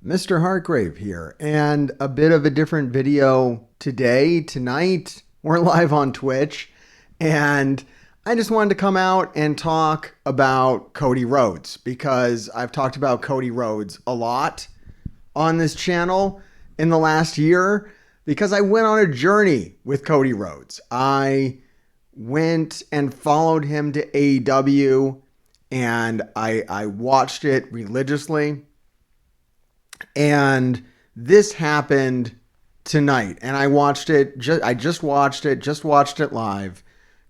Mr. Hargrave here, and a bit of a different video today. Tonight, we're live on Twitch, and I just wanted to come out and talk about Cody Rhodes because I've talked about Cody Rhodes a lot on this channel in the last year because I went on a journey with Cody Rhodes. I went and followed him to AEW, and I watched it religiously. And this happened tonight, and I watched it. I just watched it live.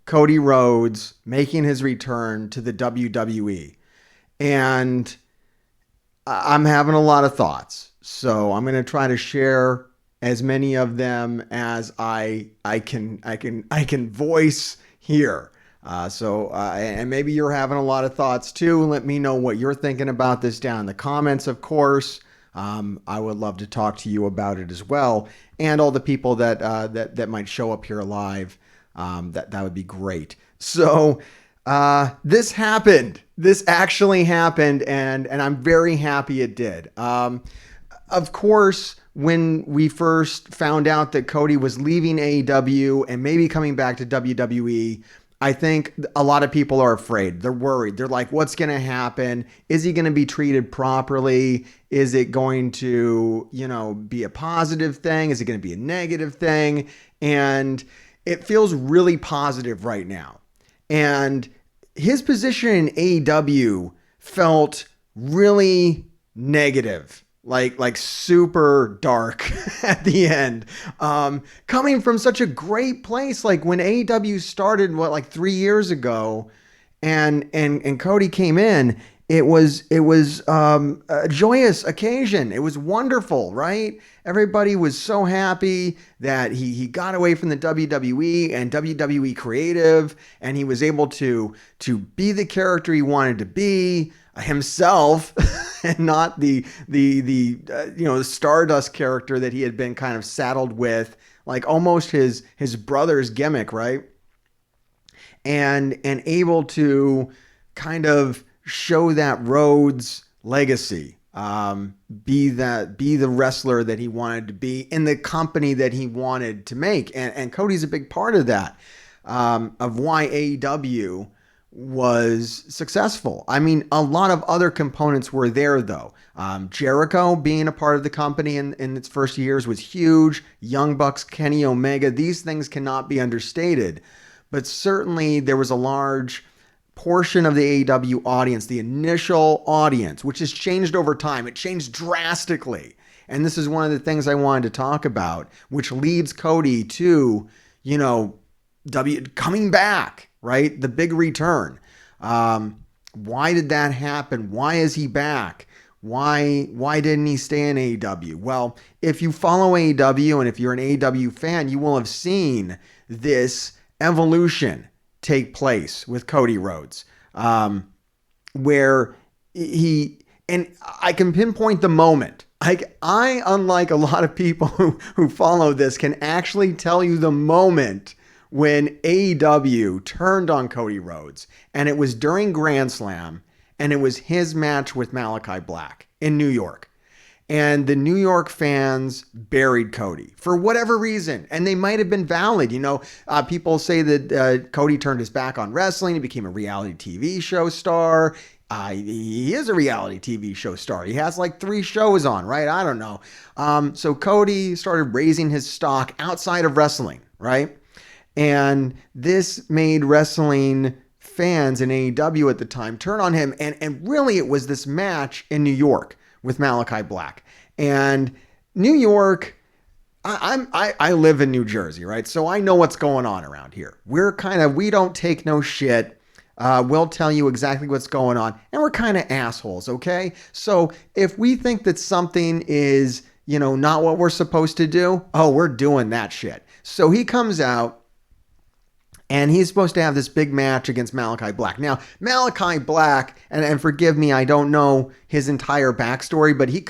Cody Rhodes making his return to the WWE, and I'm having a lot of thoughts. So I'm going to try to share as many of them as I can voice here. And maybe you're having a lot of thoughts too. Let me know what you're thinking about this down in the comments, of course. I would love to talk to you about it as well, and all the people that might show up here live. That would be great. So this happened. This actually happened, and I'm very happy it did. Of course, when we first found out that Cody was leaving AEW and maybe coming back to WWE, I think a lot of people are afraid. They're worried. They're like, what's going to happen? Is he going to be treated properly? Is it going to, be a positive thing? Is it going to be a negative thing? And it feels really positive right now. And his position in AEW felt really negative. Like super dark at the end, coming from such a great place. Like when AEW started, 3 years ago, and Cody came in, it was a joyous occasion. It was wonderful, right? Everybody was so happy that he got away from the WWE and WWE creative, and he was able to be the character he wanted to be himself and not the Stardust character that he had been kind of saddled with, like almost his brother's gimmick, right? And able to kind of show that Rhodes legacy, be the wrestler that he wanted to be in the company that he wanted to make, and Cody's a big part of that, of why AEW was successful. I mean, a lot of other components were there, though. Jericho being a part of the company in its first years was huge. Young Bucks, Kenny Omega, these things cannot be understated. But certainly there was a large portion of the AEW audience, the initial audience, which has changed over time. It changed drastically. And this is one of the things I wanted to talk about, which leads Cody to, coming back, right? The big return. Why did that happen? Why is he back? Why didn't he stay in AEW? Well, if you follow AEW and if you're an AEW fan, you will have seen this evolution take place with Cody Rhodes, where and I can pinpoint the moment. I, unlike a lot of people who follow this, can actually tell you the moment when AEW turned on Cody Rhodes, and it was during Grand Slam, and it was his match with Malachi Black in New York. And the New York fans buried Cody for whatever reason, and they might have been valid. People say that Cody turned his back on wrestling. He became a reality TV show star. He is a reality TV show star. He has like 3 shows on, right? I don't know. So Cody started raising his stock outside of wrestling, right? And this made wrestling fans in AEW at the time turn on him. And really, it was this match in New York with Malachi Black. And New York, I live in New Jersey, right? So I know what's going on around here. We don't take no shit. We'll tell you exactly what's going on. And we're kind of assholes, okay? So if we think that something is, not what we're supposed to do, we're doing that shit. So he comes out, and he's supposed to have this big match against Malachi Black. Now, Malachi Black, and forgive me, I don't know his entire backstory, but he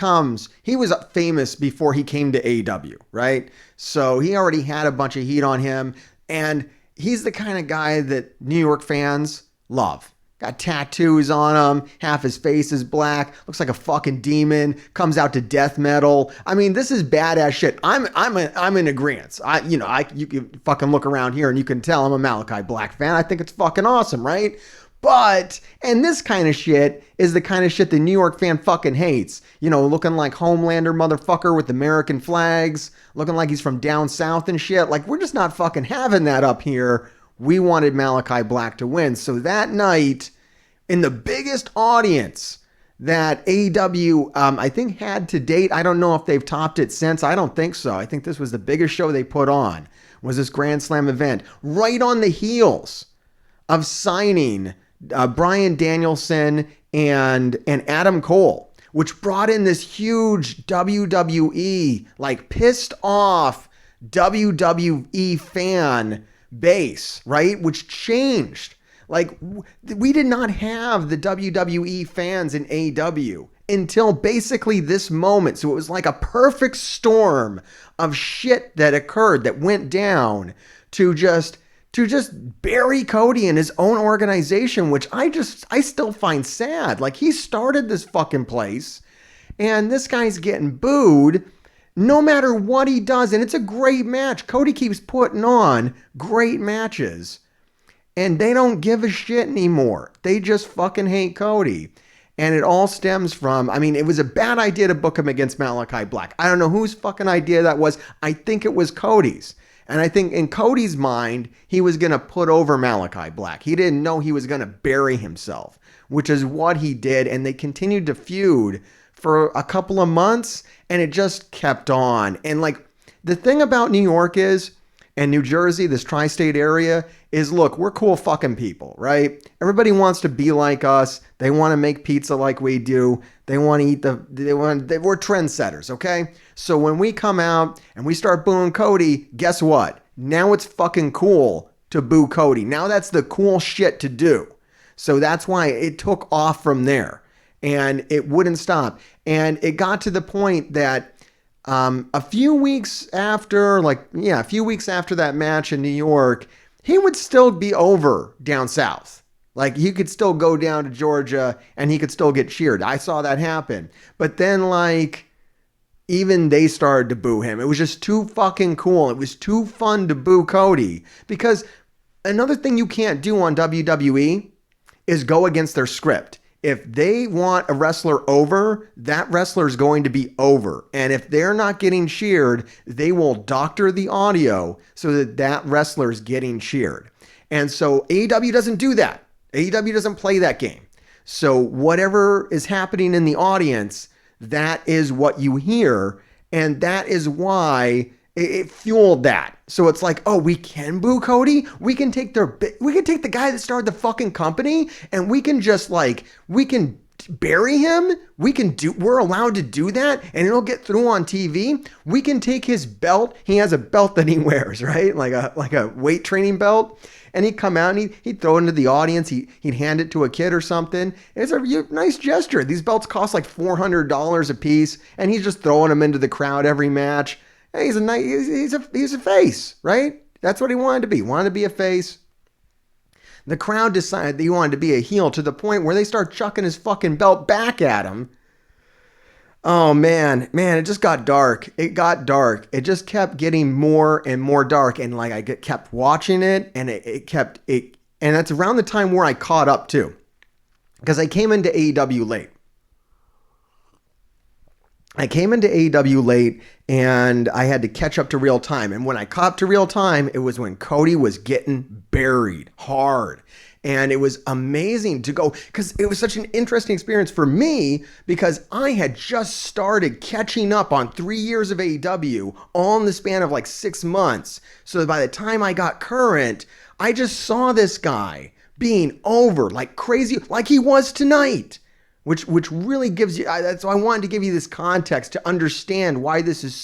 was famous before he came to AEW, right? So he already had a bunch of heat on him, and he's the kind of guy that New York fans love. Got tattoos on him. Half his face is black. Looks like a fucking demon. Comes out to death metal. I mean, this is badass shit. I'm in agreement. You can fucking look around here and you can tell I'm a Malachi Black fan. I think it's fucking awesome, right? And this kind of shit is the kind of shit the New York fan fucking hates. Looking like Homelander motherfucker with American flags, looking like he's from down south and shit. Like, we're just not fucking having that up here. We wanted Malachi Black to win. So that night, in the biggest audience that AEW, I think, had to date, I don't know if they've topped it since. I don't think so. I think this was the biggest show they put on, was this Grand Slam event. Right on the heels of signing Bryan Danielson and Adam Cole, which brought in this huge WWE, like, pissed off WWE fan base, right? Which changed. Like, we did not have the WWE fans in AEW until basically this moment. So it was like a perfect storm of shit that occurred, that went down to just bury Cody in his own organization, which I still find sad. Like, he started this fucking place and this guy's getting booed no matter what he does. And it's a great match. Cody keeps putting on great matches and they don't give a shit anymore. They just fucking hate Cody. And it all stems from, it was a bad idea to book him against Malachi Black. I don't know whose fucking idea that was. I think it was Cody's. And I think in Cody's mind, he was going to put over Malachi Black. He didn't know he was going to bury himself, which is what he did. And they continued to feud for a couple of months, and it just kept on. And like, the thing about New York is, and New Jersey, this tri-state area, is, look, we're cool fucking people, right? Everybody wants to be like us. They want to make pizza like we do. They want to eat we're trendsetters, okay? So when we come out and we start booing Cody, guess what? Now it's fucking cool to boo Cody. Now that's the cool shit to do. So that's why it took off from there. And it wouldn't stop. And it got to the point that a few weeks after that match in New York, he would still be over down south. Like, he could still go down to Georgia and he could still get cheered. I saw that happen. But then, like, even they started to boo him. It was just too fucking cool. It was too fun to boo Cody. Because another thing you can't do on WWE is go against their script. If they want a wrestler over, that wrestler is going to be over. And if they're not getting cheered, they will doctor the audio so that that wrestler is getting cheered. And so AEW doesn't do that. AEW doesn't play that game. So whatever is happening in the audience, that is what you hear. And that is why it fueled that. So it's like, oh, we can boo Cody. We can take the guy that started the fucking company and we can bury him. We're allowed to do that and it'll get through on TV. We can take his belt. He has a belt that he wears, right? Like a weight training belt. And he'd come out and he'd throw it into the audience. He'd hand it to a kid or something. It's a nice gesture. These belts cost like $400 a piece and he's just throwing them into the crowd every match. Hey, he's a face, right? That's what he wanted to be. He wanted to be a face. The crowd decided that he wanted to be a heel to the point where they start chucking his fucking belt back at him. Oh, man, it just got dark. It got dark. It just kept getting more and more dark. And like, I kept watching it and and that's around the time where I caught up too. Because I came into AEW late. And I had to catch up to real time. And when I caught up to real time, it was when Cody was getting buried hard. And it was amazing to go, because it was such an interesting experience for me, because I had just started catching up on 3 years of AEW all in the span of like 6 months. So by the time I got current, I just saw this guy being over like crazy, like he was tonight. Which really gives you, so I wanted to give you this context to understand why this was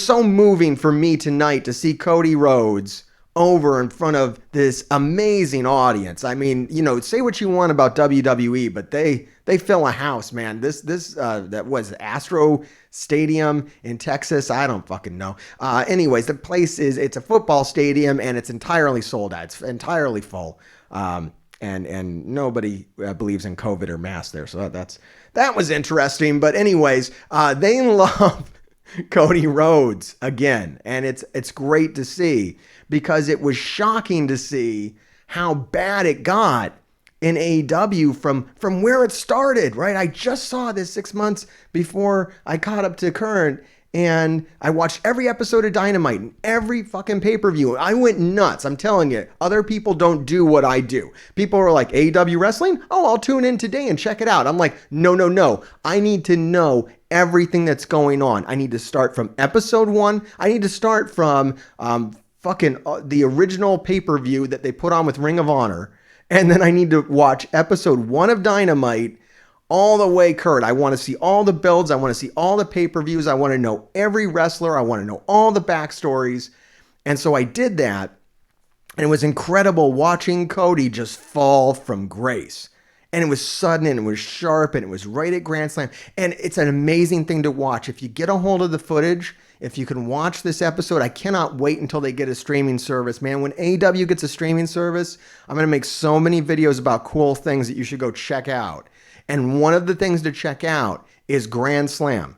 so moving for me tonight to see Cody Rhodes over in front of this amazing audience. I mean, say what you want about WWE, but they fill a house, man. That was Astro Stadium in Texas. I don't fucking know. Anyways, the place it's a football stadium and it's entirely sold out. It's entirely full. and nobody believes in COVID or masks there. So that was interesting. But anyways, they love Cody Rhodes again, and it's great to see, because it was shocking to see how bad it got in AEW from where it started, right? I just saw this 6 months before I caught up to current, and I watched every episode of Dynamite and every fucking pay-per-view. I went nuts. I'm telling you, other people don't do what I do. People are like, AEW wrestling? Oh, I'll tune in today and check it out. I'm like, no. I need to know everything that's going on. I need to start from episode 1. I need to start from the original pay-per-view that they put on with Ring of Honor. And then I need to watch episode 1 of Dynamite all the way, Kurt. I want to see all the builds. I want to see all the pay-per-views. I want to know every wrestler. I want to know all the backstories. And so I did that. And it was incredible watching Cody just fall from grace. And it was sudden, and it was sharp, and it was right at Grand Slam. And it's an amazing thing to watch. If you get a hold of the footage, if you can watch this episode, I cannot wait until they get a streaming service. Man, when AEW gets a streaming service, I'm going to make so many videos about cool things that you should go check out. And one of the things to check out is Grand Slam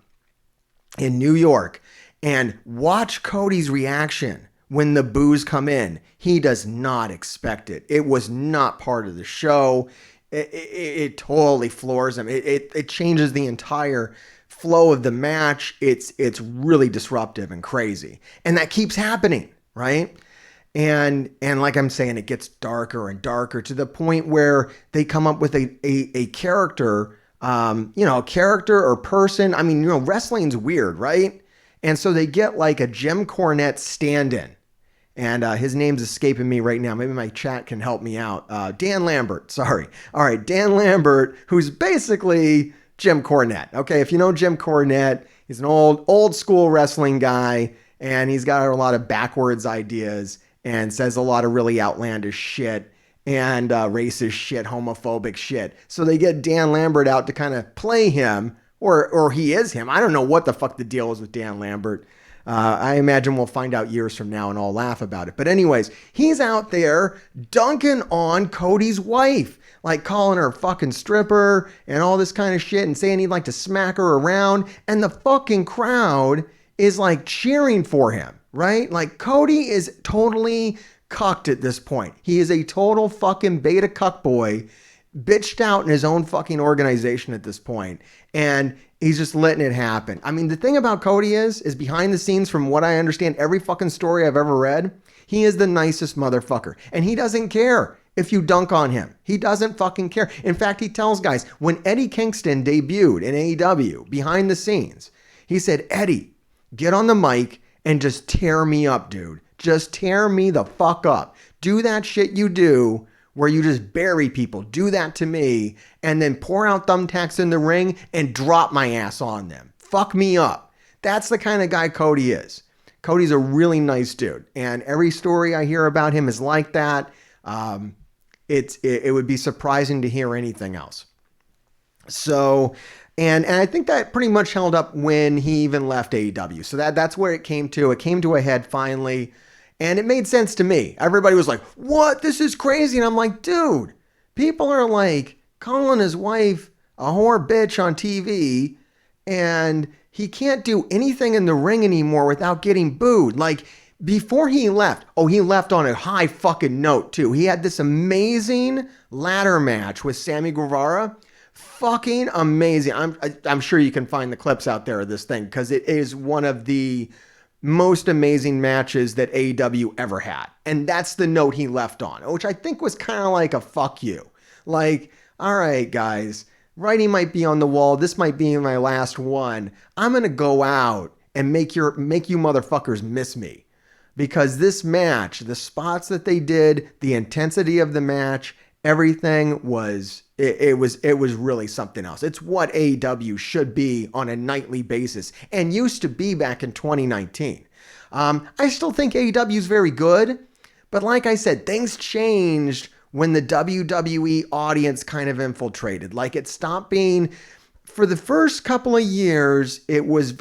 in New York. And watch Cody's reaction when the boos come in. He does not expect it. It was not part of the show. It totally floors him. It changes the entire flow of the match. It's really disruptive and crazy. And that keeps happening, right? And like I'm saying, it gets darker and darker to the point where they come up with a character, a character or person. I mean, wrestling's weird, right? And so they get like a Jim Cornette stand-in. And his name's escaping me right now. Maybe my chat can help me out. Dan Lambert, sorry. All right, Dan Lambert, who's basically Jim Cornette. Okay, if you know Jim Cornette, he's an old school wrestling guy, and he's got a lot of backwards ideas and says a lot of really outlandish shit and racist shit, homophobic shit. So they get Dan Lambert out to kind of play him, or he is him. I don't know what the fuck the deal is with Dan Lambert. I imagine we'll find out years from now and all laugh about it. But anyways, he's out there dunking on Cody's wife, like calling her a fucking stripper and all this kind of shit and saying he'd like to smack her around. And the fucking crowd is like cheering for him, right? Like Cody is totally cucked at this point. He is a total fucking beta cuck boy, bitched out in his own fucking organization at this point. And he's just letting it happen. I mean, the thing about Cody is behind the scenes, from what I understand, every fucking story I've ever read, he is the nicest motherfucker. And he doesn't care if you dunk on him. He doesn't fucking care. In fact, he tells guys, when Eddie Kingston debuted in AEW, behind the scenes, he said, Eddie, get on the mic and just tear me up, dude. Just tear me the fuck up. Do that shit you do where you just bury people. Do that to me, and then pour out thumbtacks in the ring and drop my ass on them. Fuck me up. That's the kind of guy Cody is. Cody's a really nice dude, and every story I hear about him is like that. It would be surprising to hear anything else. So, and I think that pretty much held up when he even left AEW. So that's where it came to. It came to a head finally. And it made sense to me. Everybody was like, what? This is crazy. And I'm like, dude, people are like calling his wife a whore bitch on TV, and he can't do anything in the ring anymore without getting booed. Like, before he left, he left on a high fucking note too. He had this amazing ladder match with Sammy Guevara. Fucking amazing. I'm sure you can find the clips out there of this thing, because it is one of the most amazing matches that AEW ever had. And that's the note he left on, which I think was kind of like a fuck you. Like, all right, guys, writing might be on the wall. This might be my last one. I'm going to go out and make you motherfuckers miss me. Because this match, the spots that they did, the intensity of the match, everything was, it was really something else. It's what AEW should be on a nightly basis and used to be back in 2019. I still think AEW is very good, but like I said, things changed when the WWE audience kind of infiltrated. Like, it stopped being, for the first couple of years, it was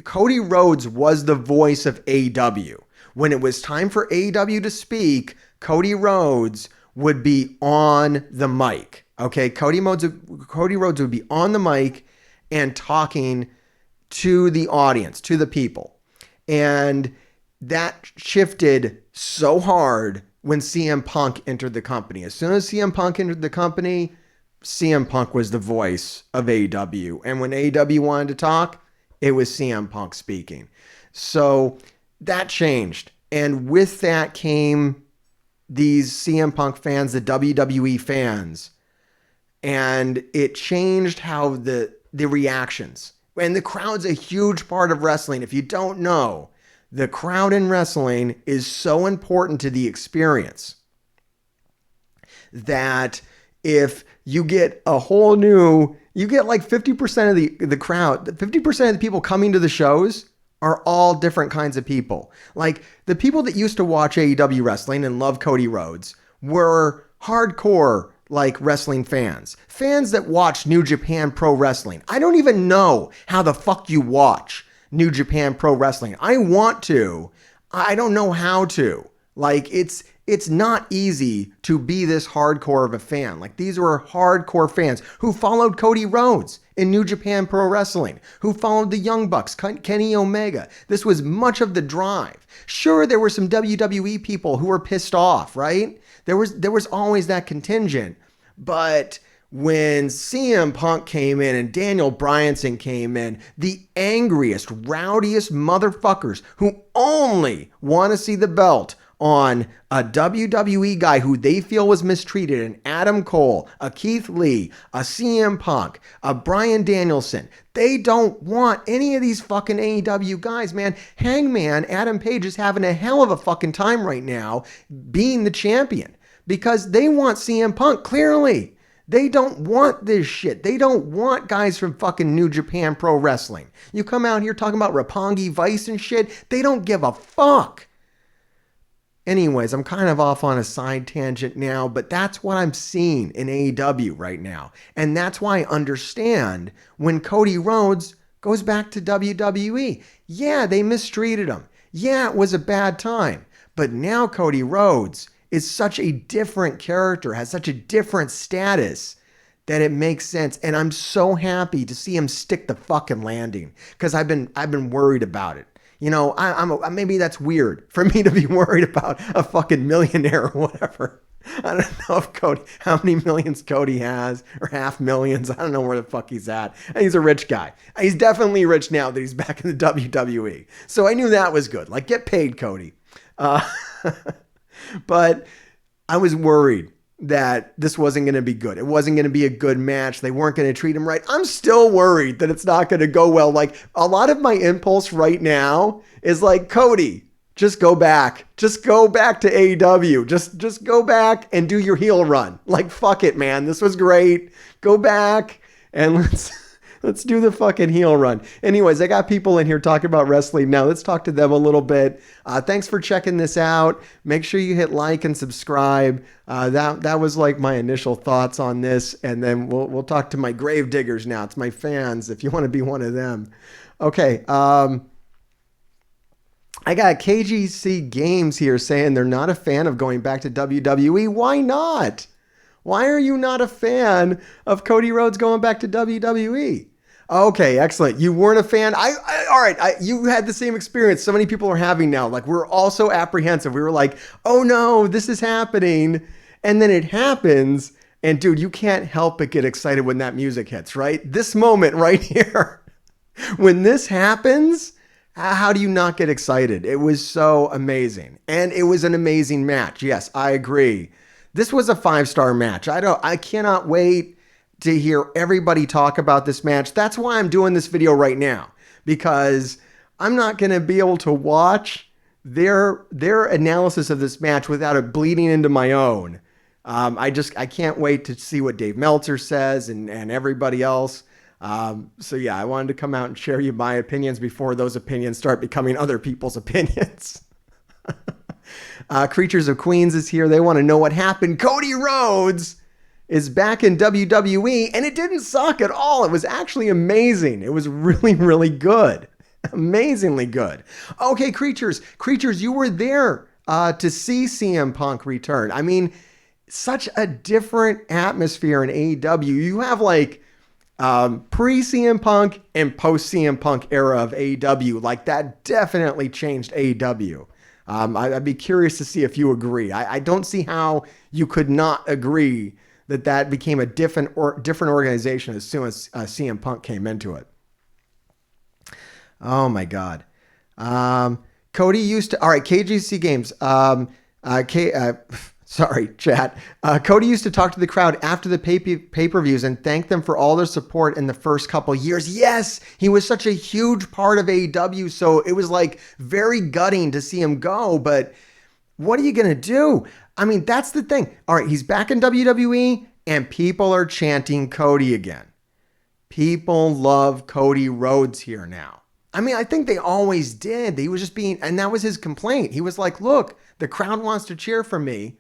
Cody Rhodes was the voice of AEW. When it was time for AEW to speak, Cody Rhodes would be on the mic. Okay, Cody Rhodes would be on the mic and talking to the audience, to the people. And that shifted so hard when CM Punk entered the company. As soon as CM Punk entered the company, CM Punk was the voice of AEW. And when AEW wanted to talk, it was CM Punk speaking. So that changed. And with that came these CM Punk fans, the WWE fans. And it changed how the reactions. And the crowd's a huge part of wrestling. If you don't know, the crowd in wrestling is so important to the experience that if you get a whole new, you get like 50% of the crowd, 50% of the people coming to the shows are all different kinds of people. Like the people that used to watch AEW wrestling and love Cody Rhodes were hardcore like wrestling fans that watch New Japan Pro Wrestling. I don't even know how the fuck you watch New Japan Pro Wrestling. I want to. I don't know how to. Like it's not easy to be this hardcore of a fan. Like these were hardcore fans who followed Cody Rhodes in New Japan Pro Wrestling, who followed the Young Bucks, Kenny Omega. This was much of the drive. Sure, there were some WWE people who were pissed off, right? There was always that contingent. But when CM Punk came in and Daniel Bryanson came in, the angriest, rowdiest motherfuckers who only want to see the belt on a WWE guy who they feel was mistreated, an Adam Cole, a Keith Lee, a CM Punk, a Bryan Danielson. They don't want any of these fucking AEW guys, man. Hangman Adam Page is having a hell of a fucking time right now being the champion because they want CM Punk, clearly. They don't want this shit. They don't want guys from fucking New Japan Pro Wrestling. You come out here talking about Roppongi Vice and shit, they don't give a fuck. Anyways, I'm kind of off on a side tangent now, but that's what I'm seeing in AEW right now. And that's why I understand when Cody Rhodes goes back to WWE. Yeah, they mistreated him. Yeah, it was a bad time. But now Cody Rhodes is such a different character, has such a different status that it makes sense. And I'm so happy to see him stick the fucking landing because I've been worried about it. You know, maybe that's weird for me to be worried about a fucking millionaire or whatever. I don't know if Cody, how many millions Cody has or half millions. I don't know where the fuck he's at. And he's a rich guy. He's definitely rich now that he's back in the WWE. So I knew that was good. Like, get paid, Cody. But I was worried that this wasn't going to be good. It wasn't going to be a good match. They weren't going to treat him right. I'm still worried that it's not going to go well. Like a lot of my impulse right now is like, Cody, just go back. Just go back to AEW. Just go back and do your heel run. Like, fuck it, man. This was great. Go back and let's do the fucking heel run. Anyways, I got people in here talking about wrestling now. Let's talk to them a little bit. Thanks for checking this out. Make sure you hit like and subscribe. That was like my initial thoughts on this. And then we'll talk to my grave diggers now. It's my fans if you want to be one of them. Okay. I got KGC Games here saying they're not a fan of going back to WWE. Why not? Why are you not a fan of Cody Rhodes going back to WWE? Okay, excellent. You weren't a fan. All right. You had the same experience so many people are having now. Like, we're all so apprehensive. We were like, oh no, this is happening. And then it happens. And dude, you can't help but get excited when that music hits, right? This moment right here. When this happens, how do you not get excited? It was so amazing. And it was an amazing match. Yes, I agree. This was a 5-star match. I cannot wait to hear everybody talk about this match. That's why I'm doing this video right now, because I'm not going to be able to watch their analysis of this match without it bleeding into my own. I can't wait to see what Dave Meltzer says and everybody else. So yeah, I wanted to come out and share you my opinions before those opinions start becoming other people's opinions. Creatures of Queens is here. They want to know what happened. Cody Rhodes is back in WWE, and it didn't suck at all. It was actually amazing. It was really, really good. Amazingly good. Okay, Creatures, you were there to see CM Punk return. I mean, such a different atmosphere in AEW. You have like pre CM Punk and post CM Punk era of AEW. Like that definitely changed AEW. I'd be curious to see if you agree. I don't see how you could not agree that that became a different organization as soon as CM Punk came into it. Oh my God. Cody used to, all right, KGC Games. Sorry, chat. Cody used to talk to the crowd after the pay-per-views and thank them for all their support in the first couple years. Yes, he was such a huge part of AEW, so it was like very gutting to see him go, but what are you going to do? I mean, that's the thing. All right, he's back in WWE and people are chanting Cody again. People love Cody Rhodes here now. I mean, I think they always did. He was just being, and that was his complaint. He was like, look, the crowd wants to cheer for me,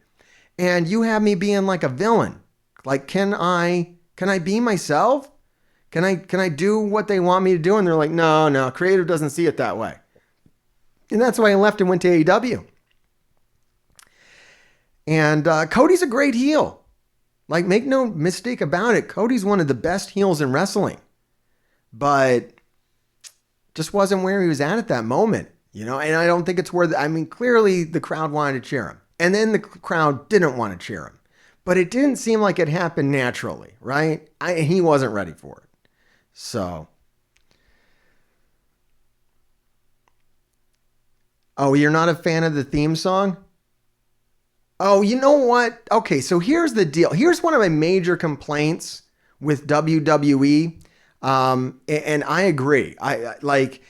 and you have me being like a villain. Like, can I be myself? Can I do what they want me to do? And they're like, no, creative doesn't see it that way. And that's why I left and went to AEW. And Cody's a great heel. Like, make no mistake about it. Cody's one of the best heels in wrestling. But just wasn't where he was at that moment, you know? And I don't think it's where, I mean, clearly the crowd wanted to cheer him. And then the crowd didn't want to cheer him. But it didn't seem like it happened naturally, right? He wasn't ready for it. So. Oh, you're not a fan of the theme song? Oh, you know what? Okay, so here's the deal. Here's one of my major complaints with WWE. And I agree. I like,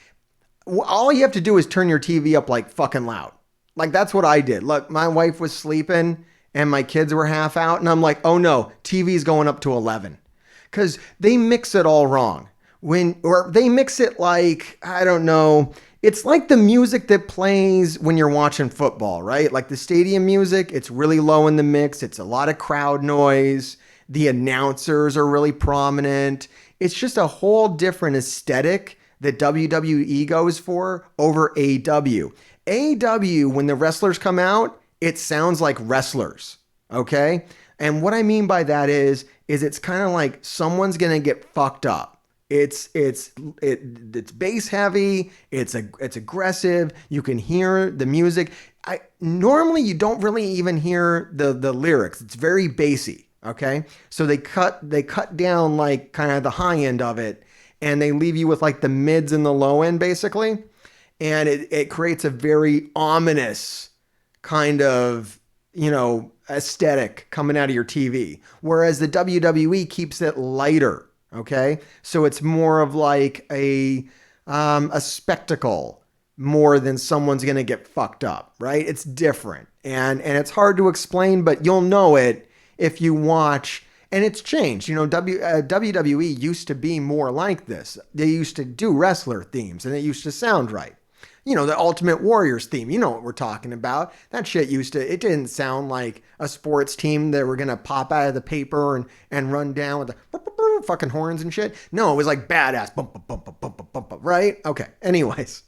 all you have to do is turn your TV up like fucking loud. Like that's what I did. Look, my wife was sleeping and my kids were half out and I'm like, oh no, TV's going up to 11. Cause they mix it all wrong. Or they mix it like, I don't know. It's like the music that plays when you're watching football, right? Like the stadium music, it's really low in the mix. It's a lot of crowd noise. The announcers are really prominent. It's just a whole different aesthetic that WWE goes for over AEW. AEW, when the wrestlers come out, it sounds like wrestlers, okay? And what I mean by that is it's kind of like someone's gonna get fucked up. It's bass heavy. It's aggressive. You can hear the music. Normally you don't really even hear the lyrics. It's very bassy. Okay, so they cut down like kind of the high end of it, and they leave you with like the mids and the low end basically, and it creates a very ominous kind of, you know, aesthetic coming out of your TV. Whereas the WWE keeps it lighter. Okay, so it's more of like a spectacle more than someone's gonna get fucked up, right? It's different, and it's hard to explain, but you'll know it if you watch. And it's changed. You know, WWE used to be more like this. They used to do wrestler themes, and it used to sound right. You know, the Ultimate Warriors theme, you know what we're talking about. That shit it didn't sound like a sports team that were going to pop out of the paper and run down with the fucking horns and shit. No, it was like badass. Bump, bump, bump, bump, bump, bump, right? Okay. Anyways.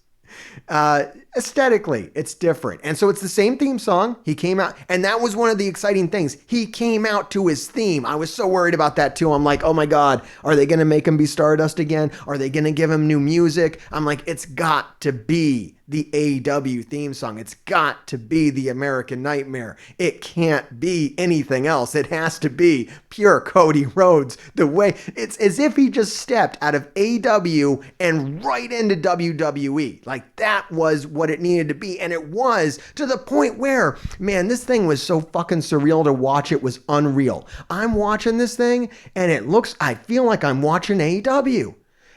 Aesthetically, it's different. And so it's the same theme song. He came out, and that was one of the exciting things. He came out to his theme. I was so worried about that too. I'm like, oh my God, are they going to make him be Stardust again? Are they going to give him new music? I'm like, it's got to be the AEW theme song. It's got to be the American Nightmare. It can't be anything else. It has to be pure Cody Rhodes. The way it's as if he just stepped out of AEW and right into WWE. Like that was what it needed to be. And it was, to the point where, man, this thing was so fucking surreal to watch. It was unreal. I'm watching this thing and I feel like I'm watching AEW.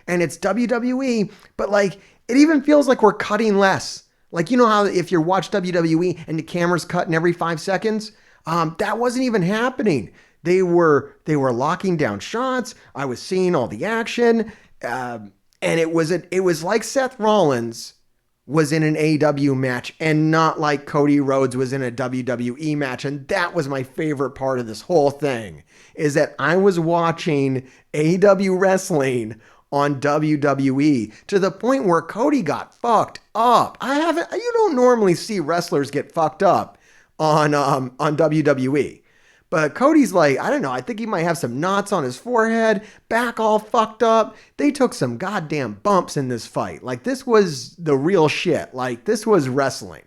And it's WWE, but like, it even feels like we're cutting less. Like, you know how if you watch WWE and the camera's cutting every 5 seconds? That wasn't even happening. They were locking down shots. I was seeing all the action. And it was like Seth Rollins was in an AEW match and not like Cody Rhodes was in a WWE match. And that was my favorite part of this whole thing, is that I was watching AEW wrestling on WWE to the point where Cody got fucked up. You don't normally see wrestlers get fucked up on WWE. But Cody's like, I don't know, I think he might have some knots on his forehead, back all fucked up. They took some goddamn bumps in this fight. Like, this was the real shit. Like, this was wrestling.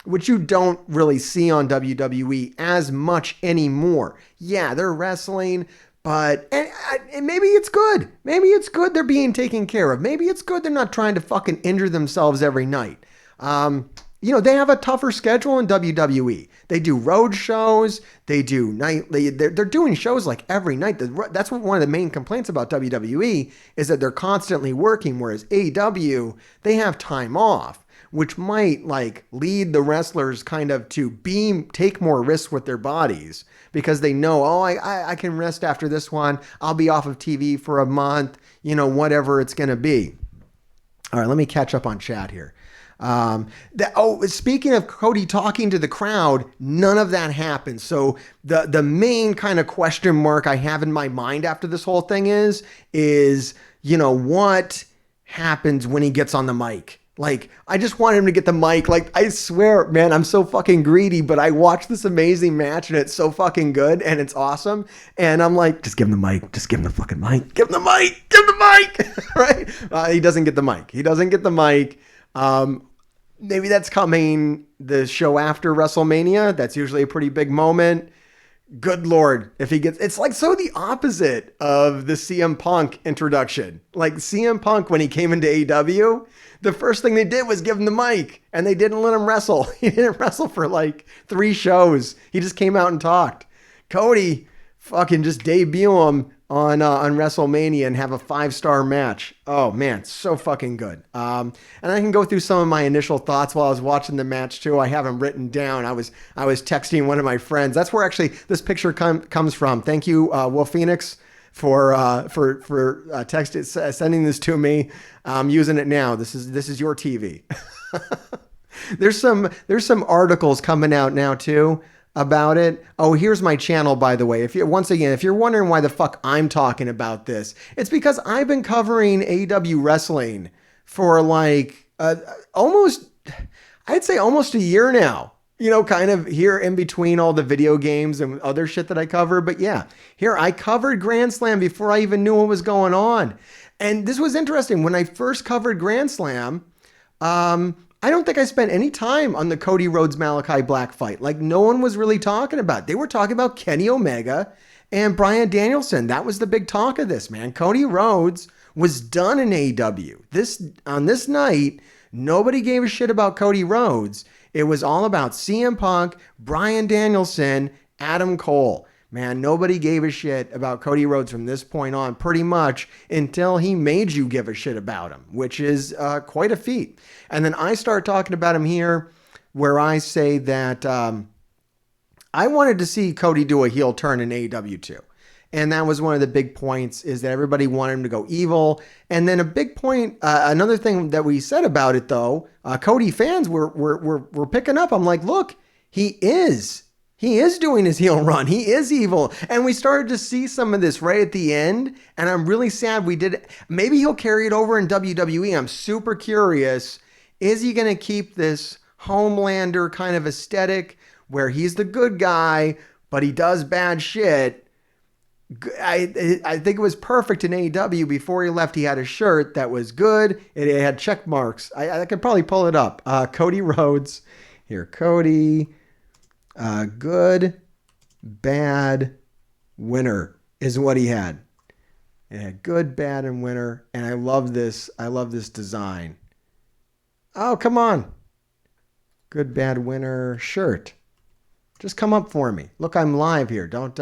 Which you don't really see on WWE as much anymore. Yeah, they're wrestling, but and maybe it's good. Maybe it's good they're being taken care of. Maybe it's good they're not trying to fucking injure themselves every night. They have a tougher schedule in WWE. They do road shows. They do nightly. They're doing shows like every night. That's what one of the main complaints about WWE is that they're constantly working, whereas AEW, they have time off, which might like lead the wrestlers kind of to take more risks with their bodies because they know, I can rest after this one. I'll be off of TV for a month, whatever it's going to be. All right, let me catch up on chat here. Speaking of Cody talking to the crowd, none of that happened. So the main kind of question mark I have in my mind after this whole thing is, what happens when he gets on the mic? Like, I just want him to get the mic. Like, I swear, man, I'm so fucking greedy, but I watched this amazing match and it's so fucking good and it's awesome. And I'm like, just give him the mic. Just give him the fucking mic. Give him the mic. Give him the mic. Right? He doesn't get the mic. He doesn't get the mic. Maybe that's coming the show after WrestleMania. That's usually a pretty big moment. Good Lord, if he gets, it's like so the opposite of the CM Punk introduction. Like CM Punk, when he came into AEW, the first thing they did was give him the mic and they didn't let him wrestle. He didn't wrestle for like 3 shows. He just came out and talked. Cody, fucking just debut him on WrestleMania and have a 5-star match. Oh man, so fucking good. And I can go through some of my initial thoughts while I was watching the match too. I have them written down. I was texting one of my friends. That's where actually this picture comes from. Thank you, Will Phoenix, for sending this to me. I'm using it now. This is your TV. There's some articles coming out now too about it. Oh, here's my channel, by the way. If you're wondering why the fuck I'm talking about this, it's because I've been covering AEW wrestling for like almost a year now. Kind of here in between all the video games and other shit that I cover. But yeah, here I covered Grand Slam before I even knew what was going on. And this was interesting. When I first covered Grand Slam, I don't think I spent any time on the Cody Rhodes Malachi Black fight. Like, no one was really talking about it. They were talking about Kenny Omega and Bryan Danielson. That was the big talk of this, man. Cody Rhodes was done in AEW. On this night, nobody gave a shit about Cody Rhodes. It was all about CM Punk, Bryan Danielson, Adam Cole. Man, nobody gave a shit about Cody Rhodes from this point on, pretty much until he made you give a shit about him, which is quite a feat. And then I start talking about him here where I say that I wanted to see Cody do a heel turn in AEW too. And that was one of the big points, is that everybody wanted him to go evil. And then a big point, another thing that we said about it though, Cody fans were picking up. I'm like, look, he is doing his heel run. He is evil. And we started to see some of this right at the end. And I'm really sad we did it. Maybe he'll carry it over in WWE. I'm super curious. Is he going to keep this Homelander kind of aesthetic where he's the good guy, but he does bad shit? I think it was perfect in AEW. Before he left, he had a shirt that was good. It had check marks. I could probably pull it up. Cody Rhodes. Here, Cody... good, bad, winner is what he had. It had good, bad, and winner. And I love this. I love this design. Oh, come on. Good, bad, winner shirt. Just come up for me. Look, I'm live here. Don't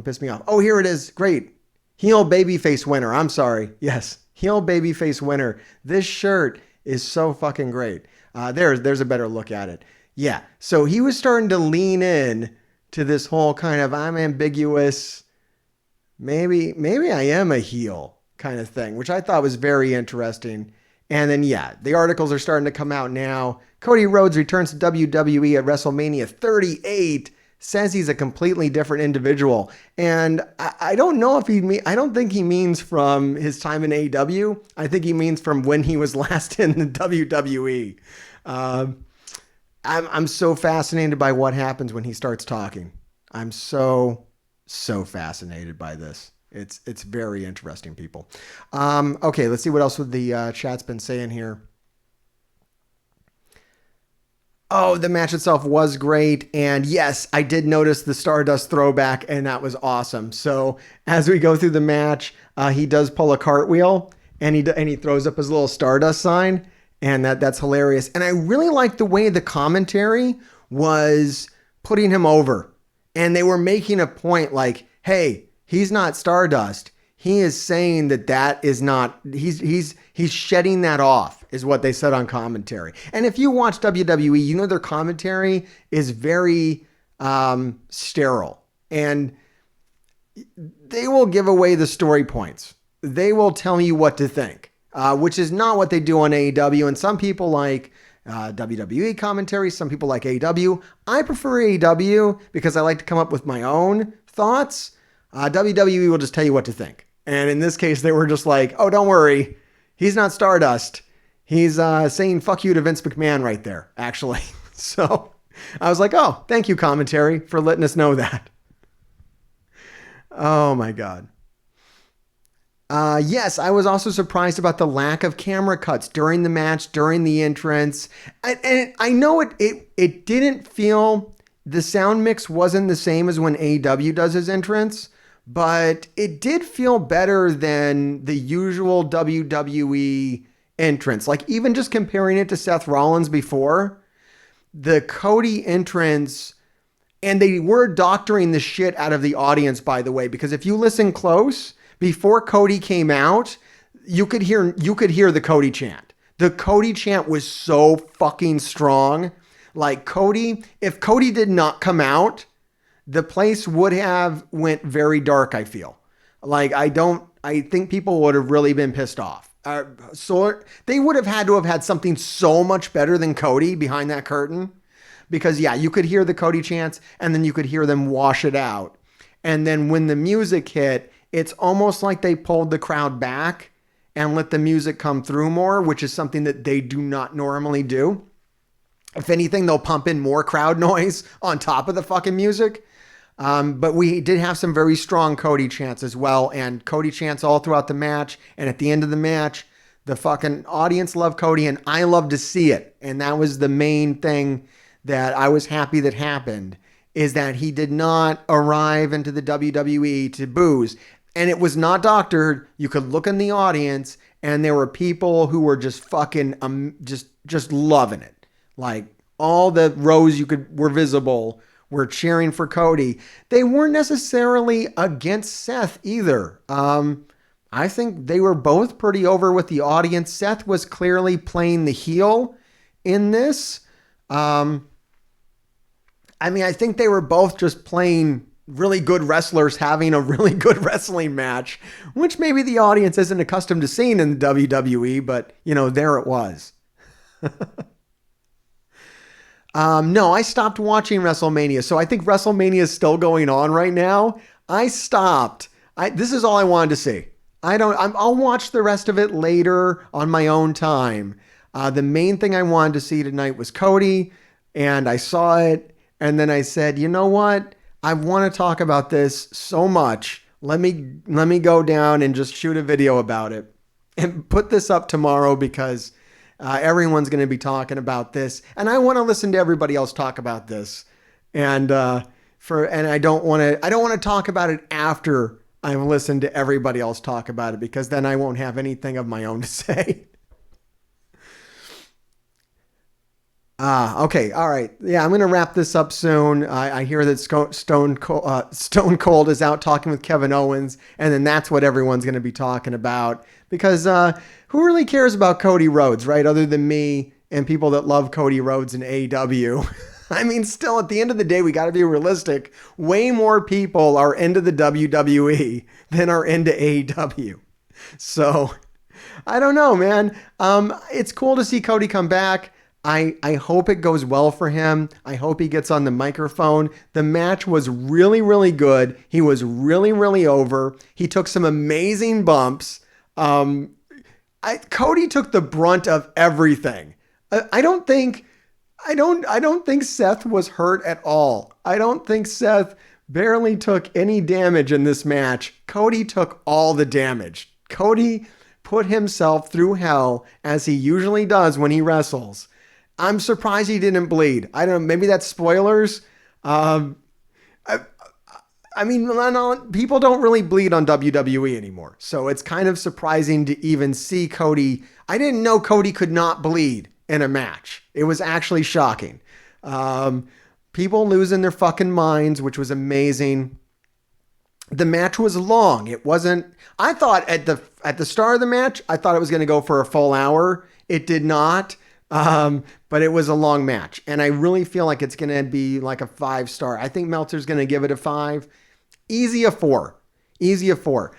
piss me off. Oh, here it is. Great. Heel babyface winner. I'm sorry. Yes. Heel babyface winner. This shirt is so fucking great. There's a better look at it. Yeah, so he was starting to lean in to this whole kind of I'm ambiguous, maybe I am a heel kind of thing, which I thought was very interesting. And then, yeah, the articles are starting to come out now. Cody Rhodes returns to WWE at WrestleMania 38, says he's a completely different individual. And I don't know if I don't think he means from his time in AEW. I think he means from when he was last in the WWE. I'm so fascinated by what happens when he starts talking. I'm so fascinated by this. It's very interesting, people. Okay, let's see what else the chat's been saying here. Oh, the match itself was great. And yes, I did notice the Stardust throwback, and that was awesome. So as we go through the match, he does pull a cartwheel, and he throws up his little Stardust sign, and that's hilarious. And I really like the way the commentary was putting him over. And they were making a point like, hey, he's not Stardust. He is saying that is not, he's shedding that off, is what they said on commentary. And if you watch WWE, you know their commentary is very sterile, and they will give away the story points. They will tell you what to think, which is not what they do on AEW. And some people like WWE commentary, some people like AEW. I prefer AEW because I like to come up with my own thoughts. WWE will just tell you what to think. And in this case, they were just like, oh, don't worry. He's not Stardust. He's saying fuck you to Vince McMahon right there, actually. So I was like, oh, thank you, commentary, for letting us know that. Oh, my God. Yes, I was also surprised about the lack of camera cuts during the match, during the entrance. And I know it didn't feel, the sound mix wasn't the same as when AEW does his entrance, but it did feel better than the usual WWE entrance. Like even just comparing it to Seth Rollins before, the Cody entrance, and they were doctoring the shit out of the audience, by the way, because if you listen close, before Cody came out, you could hear the Cody chant. The Cody chant was so fucking strong. Like Cody, if Cody did not come out, the place would have went very dark, I feel. Like, I think people would have really been pissed off. So they would have had to have had something so much better than Cody behind that curtain. Because, yeah, you could hear the Cody chants, and then you could hear them wash it out. And then when the music hit, it's almost like they pulled the crowd back and let the music come through more, which is something that they do not normally do. If anything, they'll pump in more crowd noise on top of the fucking music. But we did have some very strong Cody chants as well, and Cody chants all throughout the match. And at the end of the match, the fucking audience loved Cody, and I love to see it. And that was the main thing that I was happy that happened, is that he did not arrive into the WWE to booze. And it was not doctored. You could look in the audience, and there were people who were just fucking just loving it. Like all the rows were visible, were cheering for Cody. They weren't necessarily against Seth either. I think they were both pretty over with the audience. Seth was clearly playing the heel in this. I think they were both just playing really good wrestlers having a really good wrestling match, which maybe the audience isn't accustomed to seeing in the WWE, but, there it was. No, I stopped watching WrestleMania. So I think WrestleMania is still going on right now. I stopped. This is all I wanted to see. I'll watch the rest of it later on my own time. The main thing I wanted to see tonight was Cody, and I saw it. And then I said, you know what? I want to talk about this so much. Let me go down and just shoot a video about it and put this up tomorrow, because everyone's going to be talking about this, and I want to listen to everybody else talk about this. And I don't want to talk about it after I've listened to everybody else talk about it, because then I won't have anything of my own to say. Okay. All right. Yeah, I'm going to wrap this up soon. I hear that Stone Cold is out talking with Kevin Owens, and then that's what everyone's going to be talking about, because who really cares about Cody Rhodes, right? Other than me and people that love Cody Rhodes and AEW. I mean, still, at the end of the day, we got to be realistic. Way more people are into the WWE than are into AEW. So, I don't know, man. It's cool to see Cody come back. I hope it goes well for him. I hope he gets on the microphone. The match was really, really good. He was really, really over. He took some amazing bumps. Cody took the brunt of everything. I don't think I don't think Seth was hurt at all. I don't think Seth barely took any damage in this match. Cody took all the damage. Cody put himself through hell as he usually does when he wrestles. I'm surprised he didn't bleed. I don't know, maybe that's spoilers. Um, I, I mean, people don't really bleed on WWE anymore. So it's kind of surprising to even see Cody. I didn't know Cody could not bleed in a match. It was actually shocking. Um, People losing their fucking minds, which was amazing. The match was long. It wasn't. I thought at the start of the match, I thought it was going to go for a full hour. It did not. But it was a long match, and I really feel like it's going to be like a 5-star. I think Meltzer's going to give it a 5. Easy a 4. Easy a 4.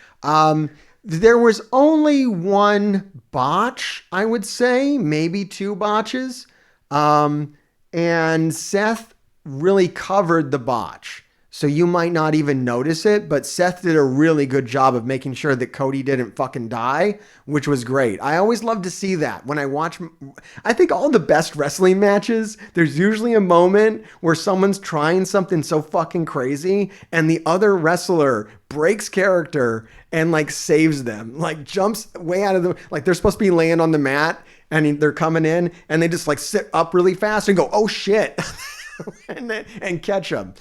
There was only one botch, I would say, maybe 2 botches. And Seth really covered the botch. So you might not even notice it, but Seth did a really good job of making sure that Cody didn't fucking die, which was great. I always love to see that when I watch. I think all the best wrestling matches, there's usually a moment where someone's trying something so fucking crazy and the other wrestler breaks character and like saves them, like jumps way out of the, like they're supposed to be laying on the mat and they're coming in and they just like sit up really fast and go, oh shit. and catch them.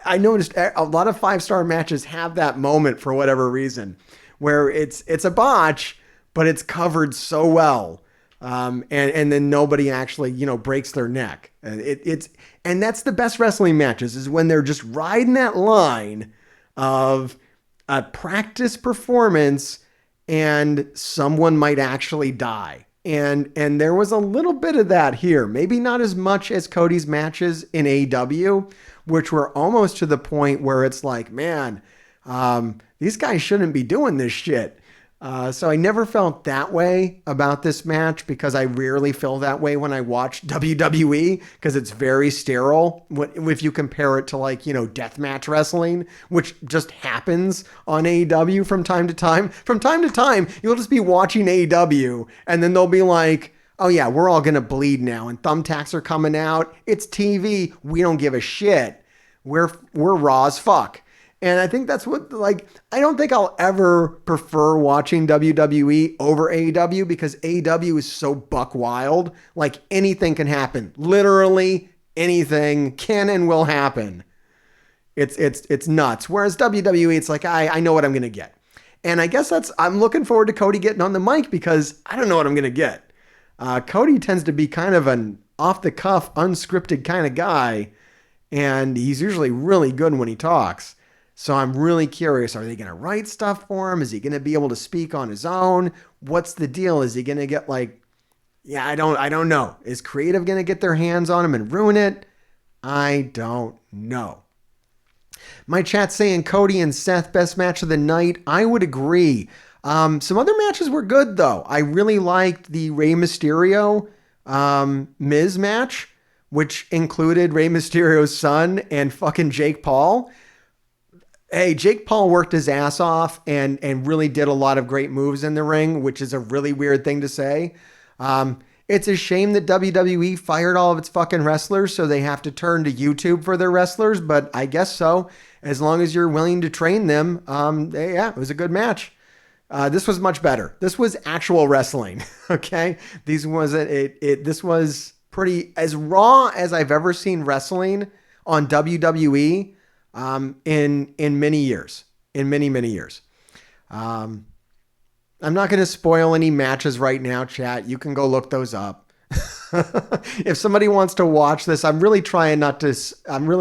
I noticed a lot of 5-star matches have that moment for whatever reason, where it's a botch, but it's covered so well, and then nobody actually breaks their neck. And that's the best wrestling matches, is when they're just riding that line of a practice performance and someone might actually die. And there was a little bit of that here. Maybe not as much as Cody's matches in AEW, which were almost to the point where it's like, man, these guys shouldn't be doing this shit. So I never felt that way about this match, because I rarely feel that way when I watch WWE, because it's very sterile if you compare it to deathmatch wrestling, which just happens on AEW from time to time. From time to time, you'll just be watching AEW and then they'll be like, oh yeah, we're all going to bleed now and thumbtacks are coming out. It's TV. We don't give a shit. We're raw as fuck. And I think that's what, I don't think I'll ever prefer watching WWE over AEW, because AEW is so buck wild. Like, anything can happen. Literally anything can and will happen. It's nuts. Whereas WWE, it's like, I know what I'm going to get. And I guess I'm looking forward to Cody getting on the mic, because I don't know what I'm going to get. Cody tends to be kind of an off the cuff, unscripted kind of guy. And he's usually really good when he talks. So I'm really curious. Are they going to write stuff for him? Is he going to be able to speak on his own? What's the deal? Is he going to get I don't know. Is creative going to get their hands on him and ruin it? I don't know. My chat's saying Cody and Seth, best match of the night. I would agree. Some other matches were good though. I really liked the Rey Mysterio, Miz match, which included Rey Mysterio's son and fucking Jake Paul. Hey, Jake Paul worked his ass off and really did a lot of great moves in the ring, which is a really weird thing to say. It's a shame that WWE fired all of its fucking wrestlers, so they have to turn to YouTube for their wrestlers, but I guess so. As long as you're willing to train them, it was a good match. This was much better. This was actual wrestling, okay? This was pretty as raw as I've ever seen wrestling on WWE. In many years, in many years. I'm not going to spoil any matches right now, chat. You can go look those up. If somebody wants to watch this, I'm really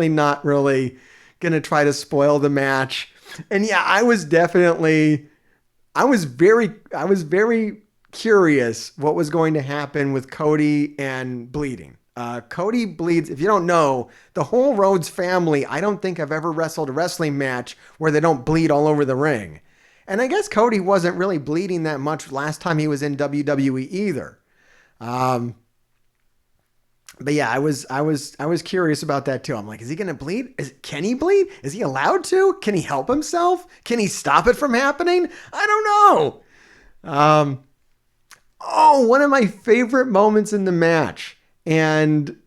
not really going to try to spoil the match. And yeah, I was very curious what was going to happen with Cody and bleeding. Cody bleeds. If you don't know, the whole Rhodes family, I don't think I've ever wrestled a wrestling match where they don't bleed all over the ring. And I guess Cody wasn't really bleeding that much last time he was in WWE either. But yeah, I was curious about that too. I'm like, is he going to bleed? Can he bleed? Is he allowed to? Can he help himself? Can he stop it from happening? I don't know. One of my favorite moments in the match. And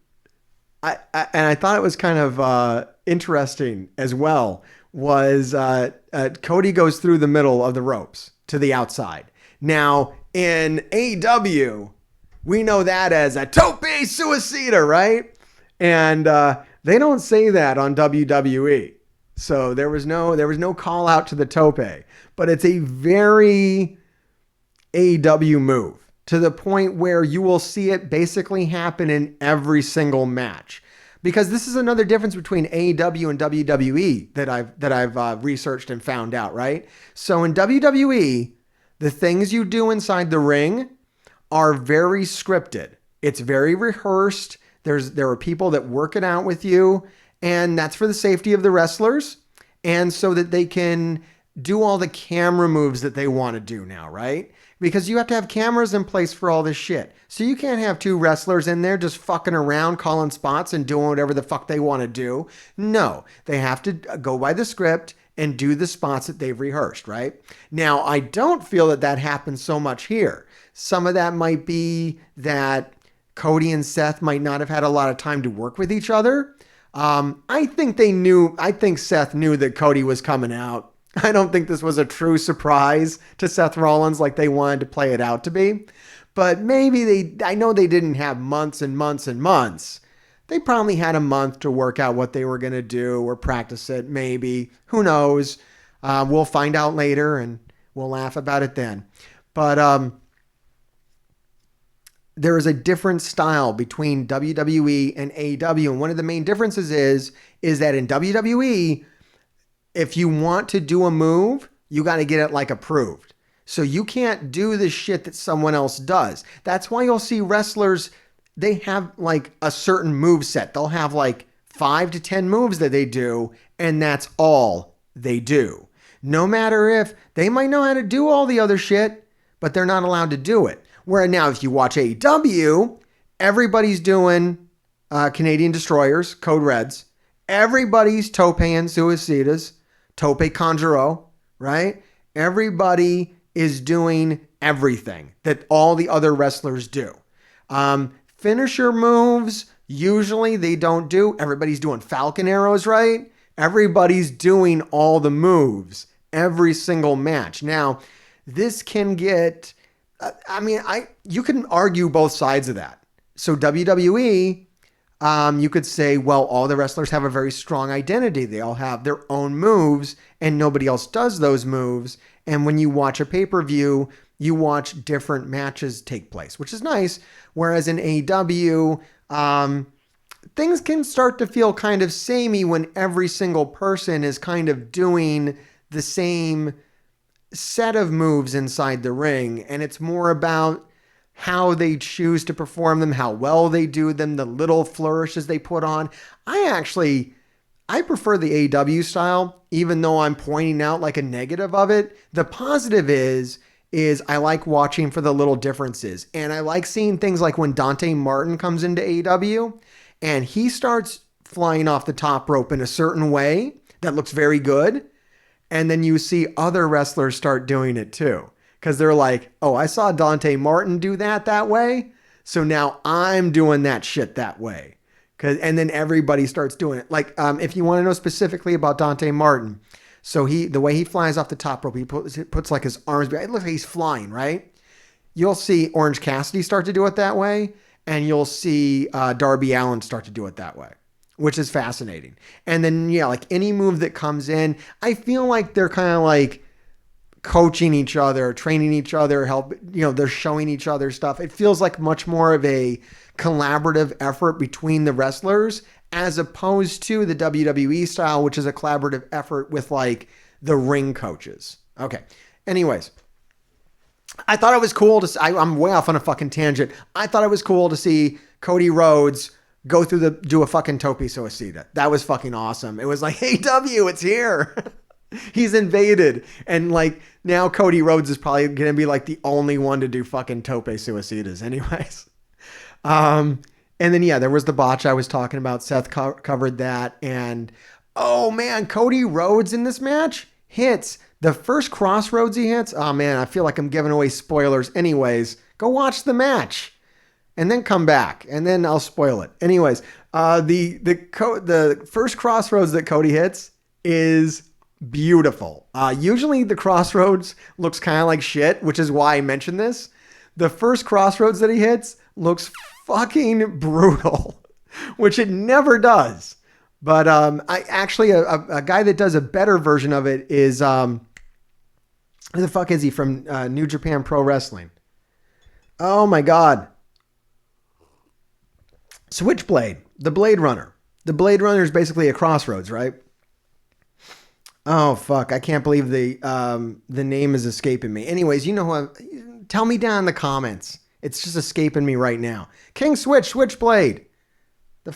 I thought it was kind of interesting as well was Cody goes through the middle of the ropes to the outside. Now in AEW, we know that as a tope suicida, right? And they don't say that on WWE. So there was no call out to the tope, but it's a very AEW move to the point where you will see it basically happen in every single match. Because this is another difference between AEW and WWE that I've researched and found out, right? So in WWE, the things you do inside the ring are very scripted. It's very rehearsed. There are people that work it out with you, and that's for the safety of the wrestlers and so that they can do all the camera moves that they want to do now, right? Because you have to have cameras in place for all this shit. So you can't have two wrestlers in there just fucking around, calling spots and doing whatever the fuck they want to do. No, they have to go by the script and do the spots that they've rehearsed, right? Now, I don't feel that happens so much here. Some of that might be that Cody and Seth might not have had a lot of time to work with each other. I think Seth knew that Cody was coming out. I don't think this was a true surprise to Seth Rollins like they wanted to play it out to be. But maybe I know they didn't have months and months and months. They probably had a month to work out what they were going to do or practice it, maybe. Who knows? We'll find out later and we'll laugh about it then. But there is a different style between WWE and AEW. And one of the main differences is that in WWE, if you want to do a move, you got to get it like approved. So you can't do the shit that someone else does. That's why you'll see wrestlers, they have like a certain move set. They'll have like 5 to 10 moves that they do, and that's all they do. No matter if they might know how to do all the other shit, but they're not allowed to do it. Where now if you watch AEW, everybody's doing Canadian Destroyers, Code Reds. Everybody's tope and suicidas, tope conjuro, right? Everybody is doing everything that all the other wrestlers do. Finisher moves, usually they don't do. Everybody's doing Falcon arrows, right? Everybody's doing all the moves every single match. Now, this can get, you can argue both sides of that. So WWE, you could say, well, all the wrestlers have a very strong identity. They all have their own moves and nobody else does those moves. And when you watch a pay-per-view, you watch different matches take place, which is nice. Whereas in AEW, things can start to feel kind of samey when every single person is kind of doing the same set of moves inside the ring. And it's more about how they choose to perform them, how well they do them, the little flourishes they put on. I prefer the AEW style, even though I'm pointing out like a negative of it. The positive is I like watching for the little differences. And I like seeing things like when Dante Martin comes into AEW and he starts flying off the top rope in a certain way that looks very good. And then you see other wrestlers start doing it too. Because they're like, oh, I saw Dante Martin do that way. So now I'm doing that shit that way. And then everybody starts doing it. Like, if you want to know specifically about Dante Martin, so the way he flies off the top rope, he puts like his arms behind. It looks like he's flying, right? You'll see Orange Cassidy start to do it that way. And you'll see Darby Allin start to do it that way, which is fascinating. And then, yeah, like any move that comes in, I feel like they're kind of like coaching each other, training each other, they're showing each other stuff. It feels like much more of a collaborative effort between the wrestlers as opposed to the WWE style, which is a collaborative effort with like the ring coaches. Okay. Anyways, I thought it was cool to see, I'm way off on a fucking tangent. I thought it was cool to see Cody Rhodes do a fucking tope suicida. That was fucking awesome. It was like, hey, it's here. He's invaded. And like now Cody Rhodes is probably going to be like the only one to do fucking tope suicidas anyways. And then, yeah, there was the botch I was talking about. Seth covered that. And oh man, Cody Rhodes in this match hits the first crossroads he hits. Oh man, I feel like I'm giving away spoilers anyways. Go watch the match. and then come back, and then I'll spoil it. Anyways, the first crossroads that Cody hits is beautiful. Usually the crossroads looks kind of like shit, which is why I mentioned this. The first crossroads that he hits looks fucking brutal, which it never does. But I actually a guy that does a better version of it is who the fuck is he from New Japan Pro Wrestling? Oh my god, Switchblade, the Blade Runner. The Blade Runner is basically a crossroads, right? Oh fuck, I can't believe the name is escaping me. Anyways, you know who tell me down in the comments. It's just escaping me right now. King Switchblade. The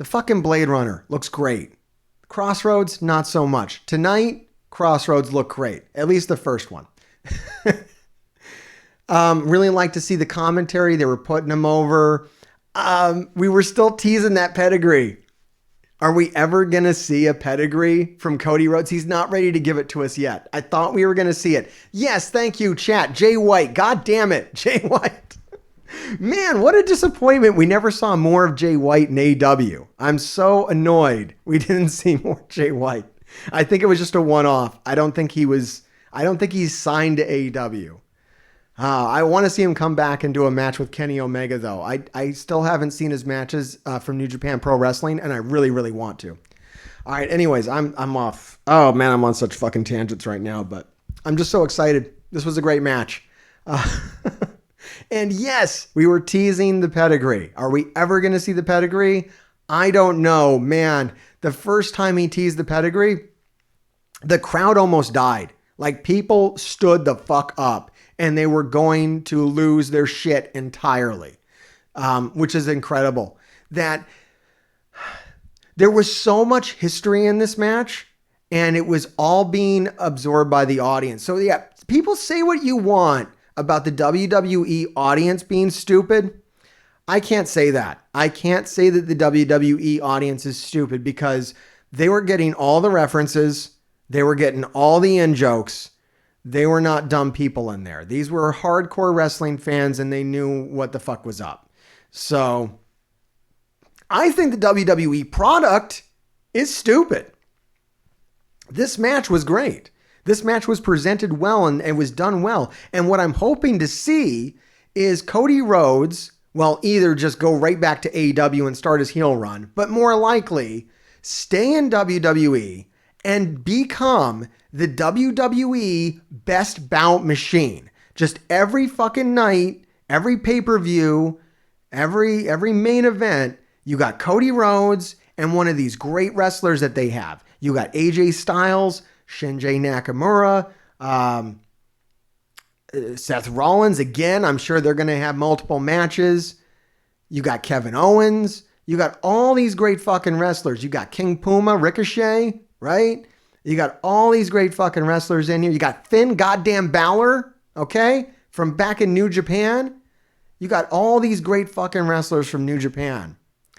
fucking Blade Runner looks great. Crossroads, not so much. Tonight, Crossroads look great. At least the first one. Really like to see the commentary. They were putting him over. We were still teasing that pedigree. Are we ever going to see a pedigree from Cody Rhodes? He's not ready to give it to us yet. I thought we were going to see it. Yes, thank you, chat. Jay White. God damn it, Jay White. Man, what a disappointment. We never saw more of Jay White in AEW. I'm so annoyed we didn't see more Jay White. I think it was just a one-off. I don't think he's signed to AEW. I want to see him come back and do a match with Kenny Omega, though. I still haven't seen his matches from New Japan Pro Wrestling, and I really, really want to. All right, anyways, I'm off. Oh, man, I'm on such fucking tangents right now, but I'm just so excited. This was a great match. And yes, we were teasing the pedigree. Are we ever going to see the pedigree? I don't know. Man, the first time he teased the pedigree, the crowd almost died. Like, people stood the fuck up and they were going to lose their shit entirely, which is incredible. That there was so much history in this match and it was all being absorbed by the audience. So yeah, people say what you want about the WWE audience being stupid. I can't say that. I can't say that the WWE audience is stupid because they were getting all the references. They were getting all the in-jokes. They were not dumb people in there. These were hardcore wrestling fans and they knew what the fuck was up. So I think the WWE product is stupid. This match was great. This match was presented well and it was done well. And what I'm hoping to see is Cody Rhodes, well, either just go right back to AEW and start his heel run, but more likely stay in WWE and become the WWE best bout machine. Just every fucking night, every pay-per-view, every main event, you got Cody Rhodes and one of these great wrestlers that they have. You got AJ Styles, Shinji Nakamura, Seth Rollins. Again, I'm sure they're going to have multiple matches. You got Kevin Owens. You got all these great fucking wrestlers. You got King Puma, Ricochet, right? You got all these great fucking wrestlers in here. You got Finn goddamn Balor, okay? From back in New Japan. You got all these great fucking wrestlers from New Japan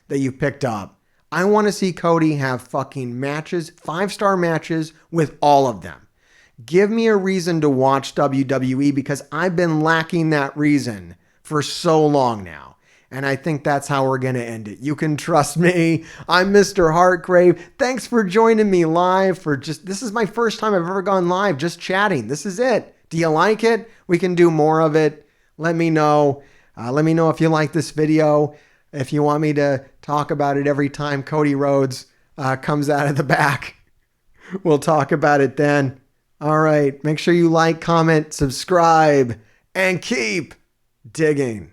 that you picked up. I want to see Cody have fucking matches, 5-star matches with all of them. Give me a reason to watch WWE because I've been lacking that reason for so long now. And I think that's how we're going to end it. You can trust me. I'm Mr. Heartgrave. Thanks for joining me live this is my first time I've ever gone live just chatting. This is it. Do you like it? We can do more of it. Let me know. Let me know if you like this video. If you want me to talk about it every time Cody Rhodes comes out of the back, we'll talk about it then. All right. Make sure you like, comment, subscribe, and keep digging.